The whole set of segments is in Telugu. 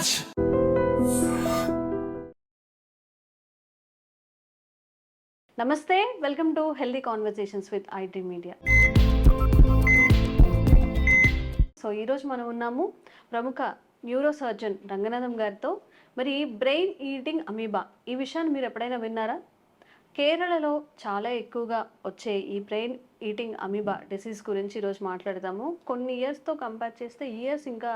Raj. నమస్తే, welcome to healthy conversations with IT media. So ఈరోజు మనం ఉన్నాము ప్రముఖ న్యూరో సర్జన్ రంగనాథం గారితో. మరి బ్రెయిన్ ఈటింగ్ అమీబా ఈ విషయాన్ని మీరు ఎప్పుడైనా విన్నారా? కేరళలో చాలా ఎక్కువగా వచ్చే ఈ బ్రెయిన్ ఈటింగ్ అమీబా డిసీజ్ గురించి ఈరోజు మాట్లాడదాము. కొన్ని ఇయర్స్తో కంపేర్ చేస్తే ఇయర్స్ ఇంకా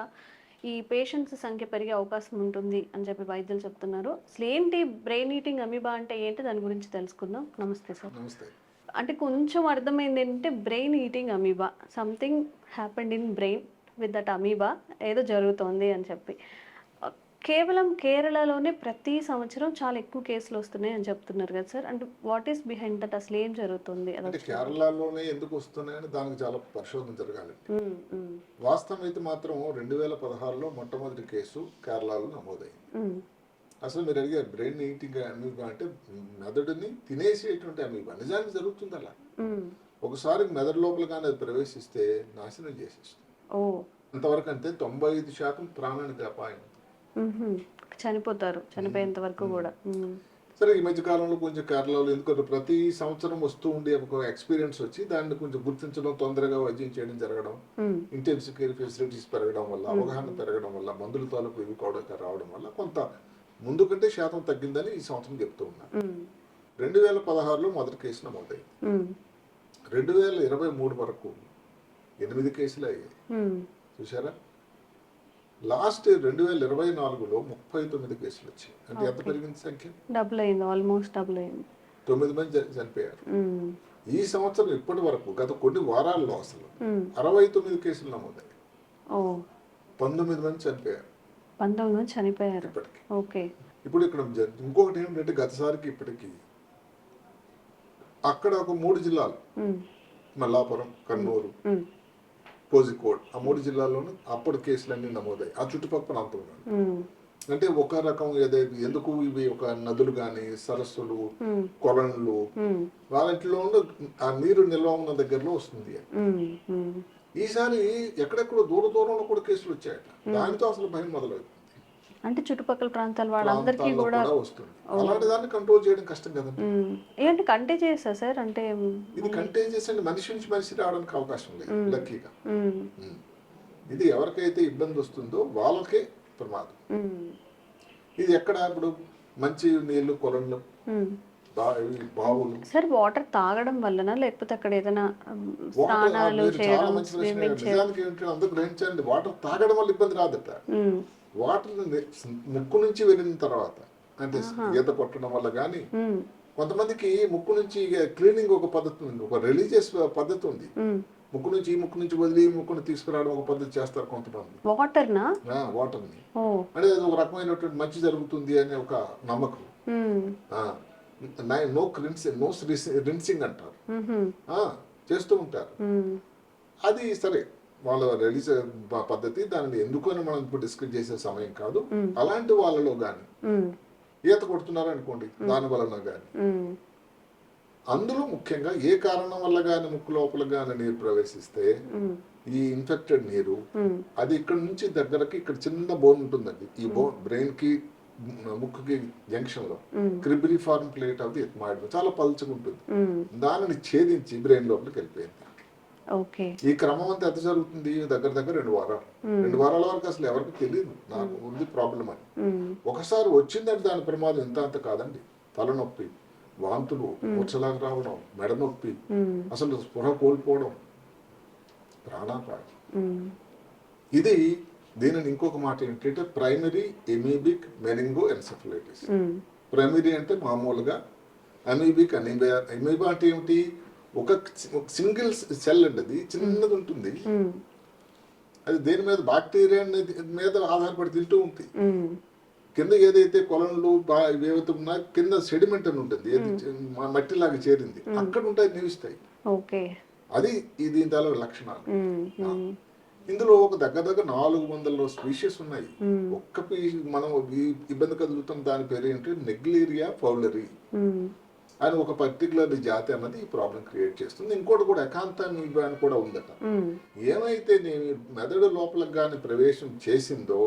ఈ పేషెంట్స్ సంఖ్య పెరిగే అవకాశం ఉంటుంది అని చెప్పి వైద్యులు చెప్తున్నారు. అసలు ఏంటి బ్రెయిన్ ఈటింగ్ అమీబా అంటే ఏంటి, దాని గురించి తెలుసుకుందాం. నమస్తే సార్. నమస్తే. అంటే కొంచెం అర్థమైంది ఏంటంటే brain eating amoeba, something happened in brain with that amoeba, ఏదో జరుగుతోంది అని చెప్పి. కేవలం కేరళలోనే ప్రతి సంవత్సరం చాలా ఎక్కువ కేసులు వస్తున్నాయి అని చెప్తున్నారు కదా సార్. అంటే వాట్ ఈస్ బిహైండ్ దట్, అసలు ఏం జరుగుతుంది? అంటే కేరళలోనే ఎందుకు వస్తున్నాయని దానికి చాలా పరిశోధన జరగాలి. వాస్తవం అయితే మాత్రం 2016లో మొట్టమొదటి కేసు కేరళలో నమోదైంది. అసలు మీరు అడిగారు బ్రెయిన్ ఈటింగ్ అమీబా అంటే మెదడుని తినేసేటువంటి అమీబా. నిజానికి జరుగుతుంది అలా. ఒకసారి మెదడు లోపల కానీ అది ప్రవేశిస్తే నాశనం చేసేస్తుంది. అంతవరకు అంటే 95% ప్రాణానికి అపాయం, చనిపోతారు, చనిపోయేంత వరకు కూడా. సరే ఈ మధ్య కాలంలో కొంచెం కేరళలో ఎందుకంటే ప్రతి సంవత్సరం వస్తూ ఉండే ఒక ఎక్స్పీరియన్స్ వచ్చి దాన్ని కొంచెం గుర్తించడం, తొందరగా వైద్యం చేయడం జరగడం, ఇంటెన్సివ్ కేర్ ఫెసిలిటీస్ పెరగడం వల్ల, అవగాహన పెరగడం వల్ల, మందుల తాలూకు ఇవి కూడా రావడం వల్ల కొంత ముందు కంటే శాతం తగ్గిందని ఈ సంవత్సరం చెప్తూ ఉన్నారు. 2016లో మొదటి కేసు నమోదైంది. 2023 వరకు 8 కేసులు అయ్యాయి. చూసారా? లాస్ట్ 2024లో 39 కేసులు వచ్చాయి. అంటే ఎంత పెరిగింది సంఖ్య? డబుల్ అయింది, ఆల్మోస్ట్ డబుల్ అయింది. 9 మంది చనిపోయారు. ఈ సంవత్సరం ఇప్పటి వరకు గత కొన్ని వారాల్లో అసలు 69 కేసులు నమోదయ్యాయి. 19 మంది చనిపోయారు. 19 మంది చనిపోయారు ఇప్పటికి. ఓకే. ఇప్పుడు ఇక్కడ ఇంకొకటి ఏమిటంటే గతసారికి ఇప్పటికి అక్కడ ఒక 3 జిల్లాలు, మల్లాపురం, కన్నూరు, కోజికోడ్, ఆ 3 జిల్లాల్లోనూ అప్పుడు కేసులన్నీ నమోదాయి. ఆ చుట్టుపక్కల ప్రాంతంలో అంటే ఒక రకం ఎందుకు ఇవి ఒక నదులు గాని, సరస్సులు, కొలనులు, వాటిలో ఆ నీరు నిల్వ ఉన్న దగ్గరలో వస్తుంది. ఈసారి ఎక్కడెక్కడో దూరంలో కూడా కేసులు వచ్చాయట. దానితో అసలు భయం మొదలవుతుంది. అంటే చుట్టుపక్కల ప్రాంతాల వాళ్ళందరికీ కూడా వస్తుంది. అలాంటి దాన్ని కంట్రోల్ చేయడం కష్టం కదండి. ఏంటి కంటేజియస్ సార్? అంటే ఇది కంటేజియస్ అంటే మనిషి నుంచి మనిషి రావడానికి అవకాశం లేదు లక్కీగా. ఇది ఎవరికైతే ఇబ్బంది వస్తుందో వాళ్ళకే ప్రమాదం. ఇది ఎక్కడ ఇప్పుడు మంచి నీళ్లు, కొలన్లు, బావులు. సార్ వాటర్ తాగడం వల్లనా లేకపోతే అక్కడ ఏదైనా స్నానాలు చేయడం? నిజానికి ఏంటంటే అందరూ గ్రహించండి, వాటర్ తాగడం వల్ల ఇబ్బంది రాదట. వాటర్ ముక్కు నుంచి వెళ్ళిన తర్వాత అంటే ఈత కొట్టడం వల్ల కానీ, కొంతమందికి ముక్కు నుంచి క్లీనింగ్ ఒక పద్ధతి ఉంది, ఒక రిలీజియస్ పద్ధతి ఉంది. ముక్కు నుంచి వదిలి ముక్కును తీసుకురావడం ఒక పద్ధతి చేస్తారు కొంతమంది. వాటర్ ని అంటే అది ఒక రకమైనటువంటి మంచి జరుగుతుంది అనే ఒక నమ్మకం. నో రిన్సింగ్ అంటారు, చేస్తూ ఉంటారు. అది సరే వాళ్ళ రిలీజ్ పద్ధతి. దానిని ఎందుకు అని మనం ఇప్పుడు డిస్కస్ చేసే సమయం కాదు. అలాంటి వాళ్ళలో గాని ఈత కొడుతున్నారు అనుకోండి, దాని వలన గాని, అందులో ముఖ్యంగా ఏ కారణం వల్ల గాని ముక్కు లోపల గాని నీరు ప్రవేశిస్తే ఈ ఇన్ఫెక్టెడ్ నీరు అది ఇక్కడ నుంచి దగ్గరకి ఇక్కడ చిన్న బోన్ ఉంటుందండి. ఈ బోన్ బ్రెయిన్ కి ముక్కుకి జంక్షన్ లో క్రిబ్రిఫార్మ్ ప్లేట్ ఆఫ్ ది ఎథ్మాయిడ్ చాలా పల్చగా ఉంటుంది. దానిని ఛేదించి బ్రెయిన్ లోపలికి వెళ్ళిపోయింది. ఈ క్రమం అంతా ఎంత జరుగుతుంది? దగ్గర 2 వారాలు. 2 వారాల వరకు అసలు ఎవరికి తెలియదు నాకు ఉంది ప్రాబ్లం అని. ఒకసారి వచ్చిందంటే దాని ప్రమాదం అంత కాదండి. తలనొప్పి, వాంతులు, మూర్ఛలాగా రావడం, మెడ నొప్పి, అసలు స్పృహ కోల్పోవడం, ప్రాణాపాయం. ఇది దీనిని ఇంకొక మాట ఏంటంటే ప్రైమరీ ఎమీబిక్ మెనింగో ఎన్సెఫలైటిస్. ప్రైమరీ అంటే మామూలుగా, అమీబిక్ అమీబా అంటే ఏమిటి? ఒక సింగిల్ సెల్ అండి, అది చిన్నది ఉంటుంది. అది దేని మీద? బ్యాక్టీరియా మీద ఆధారపడి తింటూ ఉంటుంది. కింద ఏదైతే కొలన్లు ఏవైతే ఉన్నా కింద సెడిమెంట్ అని ఉంటుంది, మట్టిలాగా చేరింది, అక్కడ ఉంటాయి, నిలుస్తాయి. అది దీని తాలూ లక్షణాలు. ఇందులో ఒక దగ్గర 400 స్పీషీస్ ఉన్నాయి. ఒక్క మనం ఇబ్బంది కలుగుతున్న దాని పేరు ఏంటి? నెగ్లేరియా ఫౌలరీ అని ఒక పర్టికులర్ జాతి అన్నది ఈ ప్రాబ్లం క్రియేట్ చేస్తుంది. ఇంకోటి కూడా ఎకాంతమీబా అని కూడా ఉందట. ఏమైతే నేను మెదడు లోపలకు కానీ ప్రవేశం చేసిందో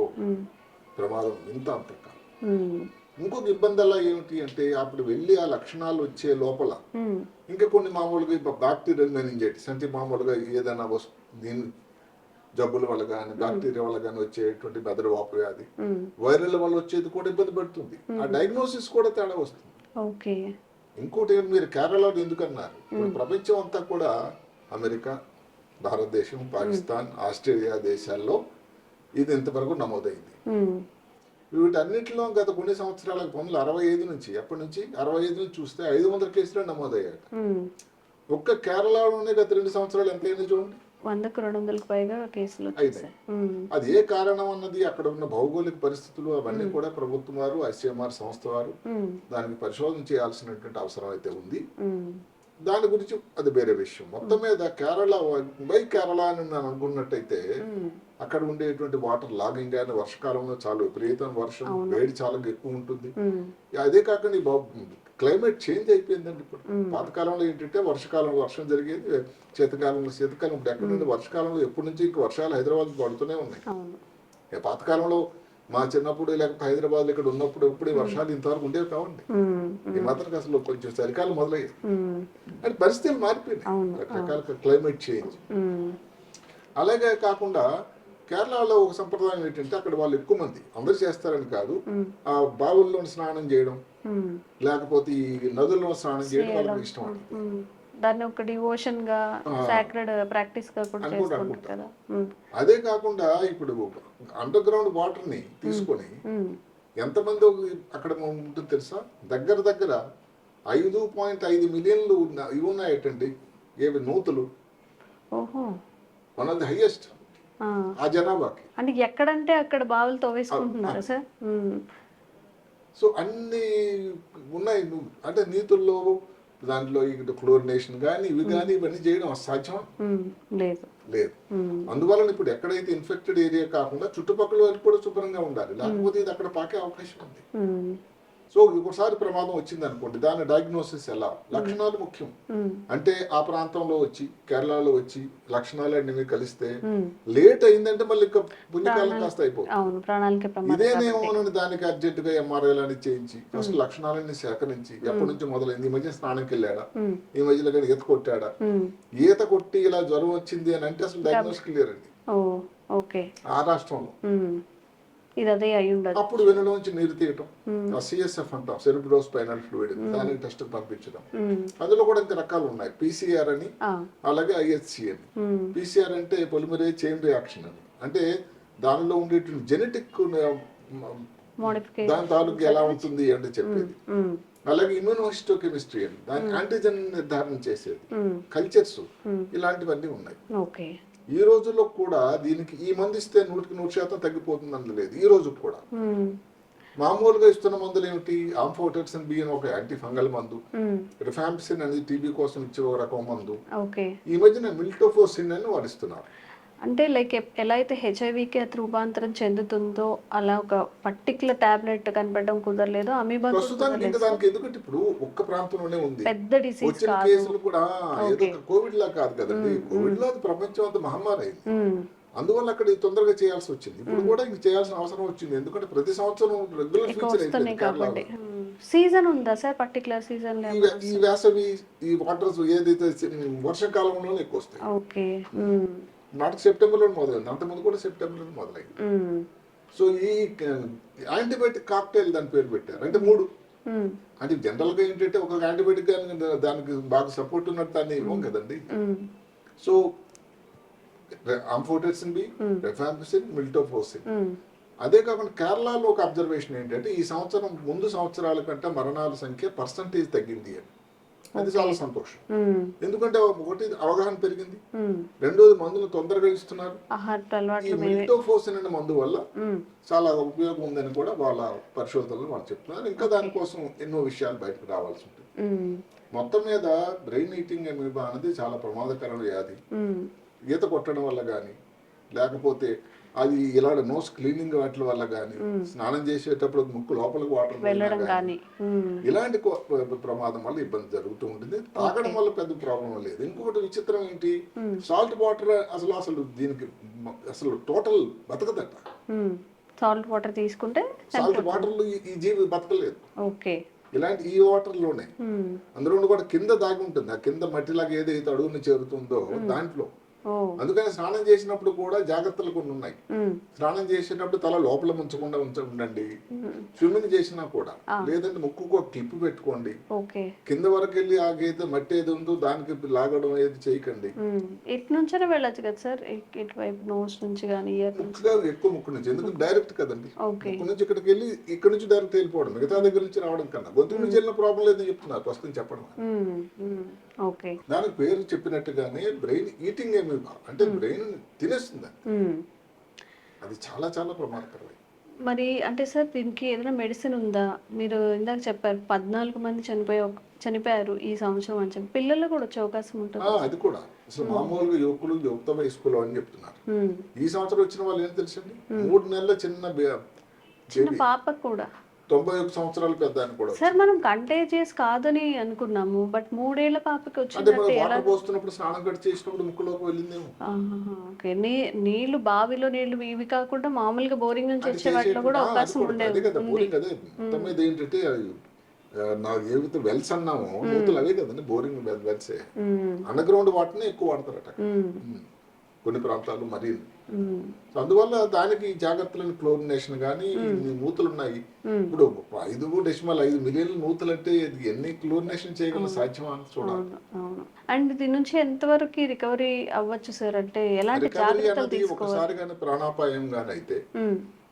ప్రమాదం ఇంత అంత కాదు. మ్మ్. ఇంకొక ఇబ్బంది అలా ఏమిటి అంటే అప్పుడు వెళ్ళి ఆ లక్షణాలు వచ్చే లోపల మ్మ్. ఇంకా కొన్ని మామూలుగా బ్యాక్టీరియల్ మెనింజైటిస్ అంటే మామూలుగా ఏదైనా దీని జబ్బుల వల్ల కానీ బ్యాక్టీరియా వల్ల కానీ వచ్చేటువంటి మెదడు వాపు వ్యాధి, మ్మ్. వైరల్ వల్ల వచ్చేది కూడా ఇబ్బంది పడుతుంది. ఆ డయాగ్నోసిస్ కూడా తేడా వస్తుంది. ఓకే. ఇంకోటి మీరు కేరళలో ఎందుకన్నారు, ఇప్పుడు ప్రపంచం అంతా కూడా అమెరికా, భారతదేశం, పాకిస్తాన్, ఆస్ట్రేలియా దేశాల్లో ఇది ఇంతవరకు నమోదైంది. మ్మ్. వీటన్నిటిలో గత కొన్ని సంవత్సరాల 1965 నుంచి ఎప్పటి నుంచి 65 నుంచి చూస్తే 500 కేసులు నమోదయ్యాయి. మ్మ్. ఒక్క కేరళలోనే గత 2 సంవత్సరాలు ఎంత అయింది చూడండి, 100కు 200కు పైగా కేసులు వచ్చేసాయి. మ్మ్. అది ఏ కారణం అన్నది అక్కడ ఉన్న భౌగోళిక పరిస్థితులు అవన్నీ కూడా ప్రభుత్వం వారు, ఐసీఎంఆర్ సంస్థ వారు మ్మ్. దానికి పరిశోధన చేయాల్సినటువంటి అవసరం అయితే ఉంది. మ్మ్. దాని గురించి అది వేరే విషయం. మొత్తం మీద కేరళ కేరళ అని నేను అనుకున్నట్టయితే మ్మ్. అక్కడ ఉండేటువంటి వాటర్ లాగింగ్ కానీ వర్షకాలంలో చాలా విపరీతమైన వర్షం, వేడి చాలా ఎక్కువ ఉంటుంది. మ్మ్. అదే కాకుండా ఈ క్లైమేట్ చేంజ్ అయిపోయిందండి. ఇప్పుడు పాతకాలంలో ఏంటంటే వర్షకాలంలో వర్షం జరిగేది, శీతకాలంలో శీతకాలం. ఇప్పుడు ఎక్కడ నుండి వర్షకాలంలో ఎప్పటి నుంచి ఇంక వర్షాలు హైదరాబాద్ పడుతూనే ఉన్నాయి. అవును. పాతకాలంలో మా చిన్నప్పుడు లేకపోతే హైదరాబాద్ ఇక్కడ ఉన్నప్పుడు ఎప్పుడు ఈ వర్షాలు ఇంతవరకు ఉండేవి కావండి. మ్మ్. ఈ మాత్రం అసలు కొంచెం చలికాలం మొదలయ్యేది. మ్మ్. అంటే పరిస్థితులు మారిపోయినాయి, రకరకాల క్లైమేట్ చేంజ్. మ్మ్. అలాగే కాకుండా కేరళలో ఒక సంప్రదాయం ఏంటంటే అక్కడ వాళ్ళు ఎక్కువ మంది, అందరూ చేస్తారని కాదు, ఆ బావుల్లో స్నానం చేయడం మ్మ్. లేకపోతే ఈ నదుల్లో స్నానం చేయడం వాళ్ళకి ఇష్టం అండి. మ్మ్. దాన్ని ఒక డివోషన్ గా, సాక్రెడ్ ప్రాక్టీస్ గా కూడా చేసుకుంటారు కదా. మ్మ్. అదే కాకుండా ఇప్పుడు అండర్ గ్రౌండ్ వాటర్ ని తీసుకొని మ్మ్. ఎంతమంది అక్కడ ఉంటుంది తెలుసా, దగ్గర దగ్గర 5.5 మిలియన్లు ఇవి ఉన్నాయటండి, ఏవి నూతులు. ఓహో. వన్ ఆఫ్ ది హైయెస్ట్ ఆ. ఆ జనాభాకి. అంటే ఎక్కడంటే అక్కడ బావులు తవ్వేసుకుంటున్నారు సార్. మ్మ్. సో అన్ని ఉన్నాయి. అంటే నీతుల్లో దాంట్లో ఇక్కడ క్లోరినేషన్ కానీ ఇవి కానీ ఇవన్నీ చేయడం అసాధ్యం మ్మ్. లేదు. లేదు. మ్మ్. అందువలన ఇప్పుడు ఎక్కడైతే ఇన్ఫెక్టెడ్ ఏరియా కాకుండా చుట్టుపక్కల వాళ్ళు కూడా శుభ్రంగా ఉండాలి, లేకపోతే ఇది అక్కడ పాకే అవకాశం ఉంది. మ్మ్. సో ఒకసారి ప్రమాదం వచ్చింది అనుకోండి, దాని డయాగ్నోసిస్ ఎలా, లక్షణాలు ముఖ్యం. మ్మ్. అంటే ఆ ప్రాంతంలో వచ్చి కేరళలో వచ్చి లక్షణాలు అన్ని కలిస్తే మ్మ్. లేట్ అయిందంటే మళ్ళీ ఇంకా పుణ్యకాలం కాస్త అయిపోతుంది. అవును, ప్రాణాలకి ప్రమాదం. ఇదేనేమో దానికి అర్జెంట్ గా ఎంఆర్ఐలు అని చేయించి ఫస్ట్ లక్షణాలన్నీ సేకరించి ఎప్పటి నుంచి మొదలైంది, ఈ మధ్య స్నానంకి వెళ్ళాడా, మ్మ్. ఈ మధ్యలో కానీ ఈత కొట్టాడా, మ్మ్. ఈత కొట్టి ఇలా జ్వరం వచ్చింది అని అంటే అసలు డయాగ్నోస్ క్లియర్ అండి ఓ. ఓకే. ఆ రాష్ట్రంలో. మ్మ్. ఇది అదే అయి ఉండదు. అప్పుడు వెనులోంచి నీరు తీయటం, సిఎస్ఎఫ్ అంటాం, సెరిబ్రో స్పైనల్ ఫ్లూయిడ్, దానికి టెస్ట్ పంపించడం. మ్మ్. అందులో కూడా ఇంకా రకాలు ఉన్నాయి, పిసిఆర్ అని ఆ. అలాగే ఐహెచ్సి అని. మ్మ్. పిసిఆర్ అంటే పొలిమరేజ్ చైన్ రియాక్షన్ అని, అంటే దానిలో ఉండేటువంటి జెనెటిక్ మోడిఫికేషన్ దాని తాలూకు ఎలా ఉంటుంది అంటే చెప్పేది. మ్మ్. అలాగే ఇమ్యూనోహిస్టోకెమిస్ట్రీ అని దాని యాంటీజెన్ నిర్ధారణ చేసేది, మ్మ్. కల్చర్స్ ఇలాంటివన్నీ ఉన్నాయి. ఓకే. ఈ రోజుల్లో కూడా దీనికి ఈ మందు ఇస్తే 100% తగ్గిపోతుంది అని లేదు. ఈ రోజు కూడా మ్మ్. మామూలుగా ఇస్తున్న మందులు ఏమిటి, ఆంఫోటెక్సిన్ బి అని ఒక యాంటీ ఫంగల్ మందు, మ్మ్. రిఫాంపిసిన్ అనేది టీబీ కోసం ఇచ్చే ఒక రకం మందు. ఓకే. ఈ మధ్యన మిల్టోఫోసిన్ అని వాడిస్తున్నారు. అంటే లైక్ ఎలా అయితే హెచ్ఐవికి అది రూపాంతరం చెందుతుందో అలా ఒక పర్టికులర్ టాబ్లెట్ కనపడడం కుదరలేదు, అమీబా ప్రస్తుతానికి ఇంకా దానికి ఎందుకంటే ఇప్పుడు ఒక్క ప్రాంతంలోనే ఉంది, పెద్ద డిసీజ్ వచ్చిన కేసులు కూడా ఏదో కోవిడ్ లా కాదు కదండి. కోవిడ్ లో అది ప్రపంచం అంతా మహమ్మారి అయింది, అందువల్ల అక్కడ తొందరగా చేయాల్సి వచ్చింది. ఇప్పుడు కూడా ఇంక చేయాల్సిన అవసరం వచ్చింది, ఎందుకంటే ప్రతి సంవత్సరం రెగ్యులర్ ఫీచర్ అయిపోయింది కేరళలో. సీజన్ ఉందా సార్, పర్టికులర్ సీజన్? ఈ వేసవి ఈ వాటర్స్ ఏదైతే వర్షాకాలంలోనే ఎక్కువ వస్తాయి. ఓకే. నాటికి సెప్టెంబర్లో మొదలైంది, అంతకుముందు కూడా సెప్టెంబర్లో మొదలైంది. సో ఈ యాంటీబయాటిక్ కాక్టైల్ దాని పేరు పెట్టారు. అంటే 3 అంటే జనరల్ గా ఏంటంటే ఒక యాంటీబయాటిక్ కానీ దానికి బాగా సపోర్ట్ ఉన్నట్టు దాన్ని ఇవ్వం కదండి. So amphotericin B, rifampicin, miltefosine. అదే కాకుండా కేరళలో ఒక అబ్జర్వేషన్ ఏంటంటే ఈ సంవత్సరం ముందు సంవత్సరాల కంటే మరణాల సంఖ్య పర్సంటేజ్ తగ్గింది అని. అది చాలా సంతోషం, ఎందుకంటే ఒకటి అవగాహన పెరిగింది, రెండోది మందులు తొందరగా ఇస్తున్నారు. ఈ మిల్టోఫోసిన్ అనే మందు వల్ల చాలా ఉపయోగం ఉందని కూడా వాళ్ళ పరిశోధనలు వాళ్ళు చెప్తున్నారు. ఇంకా దానికోసం ఎన్నో విషయాలు బయటకు రావాల్సి ఉంటుంది. మొత్తం మీద బ్రెయిన్ ఈటింగ్ అమీబా అనేది చాలా ప్రమాదకరమైన వ్యాధి. ఈత కొట్టడం వల్ల కానీ లేకపోతే అది ఇలా నోస్ క్లీనింగ్ వాటి వల్ల కానీ స్నానం చేసేటప్పుడు ముక్కు లోపలికి వాటర్ వెళ్ళడం కానీ ఇలాంటి ప్రమాదం వల్ల ఇబ్బంది జరుగుతూ ఉంటుంది. తాగడం వల్ల పెద్ద ప్రాబ్లం లేదు. ఇంకొకటి విచిత్రం ఏంటి, సాల్ట్ వాటర్ అసలు దీనికి అసలు టోటల్ బతకదట. సాల్ట్ వాటర్ తీసుకుంటే సాల్ట్ వాటర్లో ఈ జీవి బతకలేదు. ఓకే. ఇలాంటి ఈ వాటర్లోనే అందులో కూడా కింద దాగి ఉంటుంది. ఆ కింద మట్టిలాగా ఏదైతే అడుగుని చేరుతుందో దాంట్లో. అందుకని స్నానం చేసినప్పుడు కూడా జాగ్రత్తలు కొన్ని ఉన్నాయి. స్నానం చేసేటప్పుడు తల లోపల ముంచకుండా ఉండండి. స్విమ్మింగ్ చేసినా కూడా లేదంటే ముక్కుకు ఒక క్లిప్ పెట్టుకోండి. కింద వరకు వెళ్ళి ఆ గీత మట్టి ఏది ఉందో దానికి లాగడం ఏది చేయకండి. ఇటు నుంచే వెళ్ళొచ్చు కదా సార్, ఇటువైపు నోస్ నుంచి కానీ ఎక్కువ ముక్కు నుంచి, ఎందుకంటే డైరెక్ట్ కదండి. ముక్కు నుంచి ఇక్కడికి వెళ్ళి ఇక్కడ నుంచి డైరెక్ట్ వెళ్ళిపోవడం, మిగతా దగ్గర నుంచి రావడం కన్నా గొంతు నుంచి వెళ్ళిన ప్రాబ్లం లేదని చెప్తున్నారు ప్రస్తుతం చెప్పడం. దానికి పేరు చెప్పినట్టుగానే బ్రెయిన్ ఈటింగ్ అమీబా, అంటే బ్రెయిన్ తినేస్తుంది. అది చాలా చాలా ప్రమాదకరమే. మరి అంటే సార్ దీనికి ఏదైనా మెడిసిన్ ఉందా? మీరు ఇందాక చెప్పారు 14 మంది చనిపోయారు ఈ సంవత్సరం అని చెప్పి, పిల్లలు కూడా వచ్చే అవకాశం ఉంటుంది. అది కూడా అసలు మామూలుగా యువకులు యుక్త వయస్కులు అని చెప్తున్నారు. ఈ సంవత్సరం వచ్చిన వాళ్ళు ఏం తెలుసండి, 3 నెలల చిన్న పాప కూడా 91 సంవత్సరాలు పెద్ద అని కూడా. సార్ మనం కంటేజియస్ కాదని అనుకున్నాము, బట్ 3 ఏళ్ల పాపకి వచ్చింది. వాటర్ పోస్తున్నప్పుడు స్నానం కట్టి చేసినప్పుడు ముక్కులోకి వెళ్ళిందేమో. నీళ్లు బావిలో నీళ్లు ఇవి కాకుండా మామూలుగా బోరింగ్ నుంచి వచ్చే వాటిలో కూడా అవకాశం ఉండేది. మొత్తం మీద ఏంటంటే నాకు ఏవైతే వెల్స్ అన్నామో నూతులు అవే కదండి, బోరింగ్ వెల్సే. అండర్ గ్రౌండ్ వాటిని ఎక్కువ వాడతారట కొన్ని ప్రాంతాలు మరి. అందువల్ల దానికి జాగ్రత్తలను క్లోరినేషన్ కానీ నూతులు ఉన్నాయి. ఇప్పుడు 5.5 మిలియన్ల నూతులు అంటే ఎన్ని క్లోరినేషన్ చేయగల సాధ్యమా అని చూడాలి. అండ్ దీని నుంచి ఎంతవరకు రికవరీ అవ్వచ్చు సార్? అంటే ఎలాంటి జాగ్రత్తలు తీసుకోవాలి? ఒకసారి కానీ ప్రాణాపాయం గానీ అయితే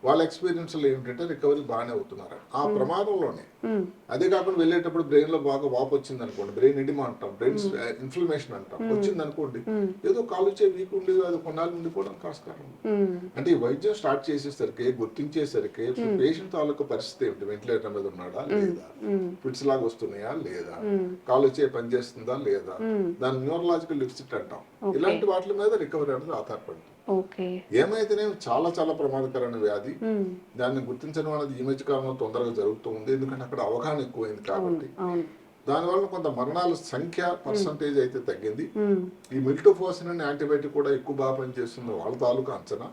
వాళ్ళ ఎక్స్పీరియన్స్ లో ఏంటంటే రికవరీ బాగానే అవుతున్నారు ఆ ప్రమాదంలోనే. అదే కాకుండా వెళ్ళేటప్పుడు బ్రెయిన్ లో బాగా వాపు వచ్చింది అనుకోండి, బ్రెయిన్ ఎడిమా అంటాం, బ్రెయిన్ ఇన్ఫ్లమేషన్ అంటాం, వచ్చింది అనుకోండి, ఏదో కాలు చే వీక్ ఉండి అది కొన్నాళ్ళు ఉండిపోవడానికి ఆస్కారం. అంటే ఈ వైద్యం స్టార్ట్ చేసేసరికి గుర్తించేసరికి పేషెంట్ తాలూకు పరిస్థితి ఏమిటి, వెంటిలేటర్ మీద ఉన్నాడా లేదా, ఫిట్స్ లాగా వస్తున్నాయా లేదా, కాలు చే పని చేస్తుందా లేదా, దాని న్యూరలాజికల్ డిఫిసిట్ అంటాం, ఇలాంటి వాటి మీద రికవరీ అనేది ఆధారపడుతుంది. ఏమైతేనే చాలా చాలా ప్రమాదకరమైన వ్యాధి. దాన్ని గుర్తించడం అనేది ఈ మధ్య కాలంలో తొందరగా జరుగుతూ ఉంది, ఎందుకంటే అక్కడ అవగాహన ఎక్కువైంది కాబట్టి. దానివల్ల కొంత మరణాల సంఖ్య పర్సంటేజ్ అయితే తగ్గింది. ఈ మిల్టోఫోసిన్ అనే యాంటీబయాటిక్ కూడా ఎక్కువ బాగా పనిచేస్తుంది వాళ్ళ తాలూకా అంచనా.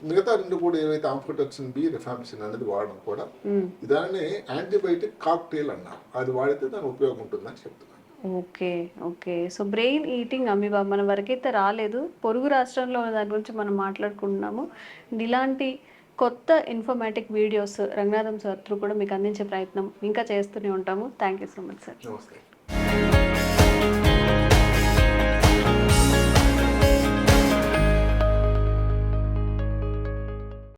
మిగతా 2 కూడా ఏవైతే ఆంఫోటెక్సిన్ బి, రిఫాంపిసిన్ అనేది వాడడం కూడా దాన్ని యాంటీబయాటిక్ కాక్టైల్ అన్నారు. అది వాడితే దాని ఉపయోగం ఉంటుందని చెప్తున్నారు. Okay. So brain eating amoeba మన వరకైతే రాలేదు, పొరుగు రాష్ట్రంలో దాని గురించి మనం మాట్లాడుకుంటున్నాము. ఇలాంటి కొత్త informatic videos Ranganatham sir through కూడా మీకు అందించే ప్రయత్నం ఇంకా చేస్తూనే ఉంటాము. Thank you so much sir. నమస్తే.